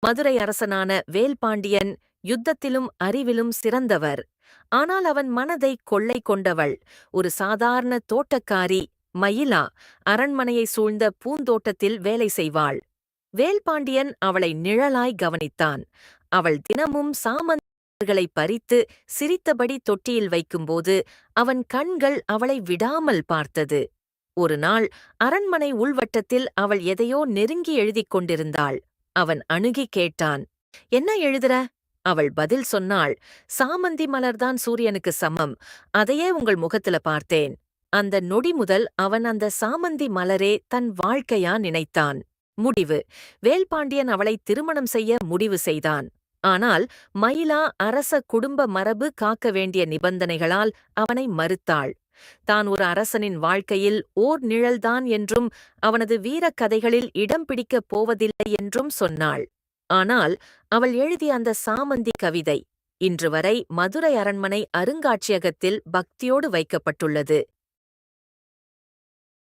மதுரை அரசனான வேல்பாண்டியன் யுத்தத்திலும் அறிவிலும் சிறந்தவர். ஆனால் அவன் மனதை கொள்ளை கொண்டவள் ஒரு சாதாரண தோட்டக்காரி மயிலா. அரண்மனையை சூழ்ந்த பூந்தோட்டத்தில் வேலை செய்வாள். வேல்பாண்டியன் அவளை நிழலாய் கவனித்தான். அவள் தினமும் சாமந்திகளை பறித்து சிரித்தபடி தொட்டியில் வைக்கும்போது அவன் கண்கள் அவளை விடாமல் பார்த்தது. ஒரு நாள் அரண்மனை உள்வட்டத்தில் அவள் எதையோ நெருங்கி எழுதிக் கொண்டிருந்தாள். அவன் அணுகி கேட்டான், "என்ன எழுதுற?" அவள் பதில் சொன்னாள், "சாமந்தி மலர்தான் சூரியனுக்கு சமம். அதையே உங்கள் முகத்துல பார்த்தேன்." அந்த நொடி முதல் அவன் அந்த சாமந்தி மலரே தன் வாழ்க்கையா நினைத்தான். முடிவு: வேல்பாண்டியன் அவளை திருமணம் செய்ய முடிவு செய்தான். ஆனால் மயிலா அரச குடும்ப மரபு காக்க வேண்டிய நிபந்தனைகளால் அவனை மறுத்தாள். தான் ஒரு அரசனின் வாழ்க்கையில் ஓர் நிழல்தான் என்றும் அவனது வீரக் கதைகளில் இடம் பிடிக்கப் போவதில்லை என்றும் சொன்னாள். ஆனால் அவள் எழுதிய அந்த சாமந்தி கவிதை இன்று வரை மதுரை அரண்மனை அருங்காட்சியகத்தில் பக்தியோடு வைக்கப்பட்டுள்ளது.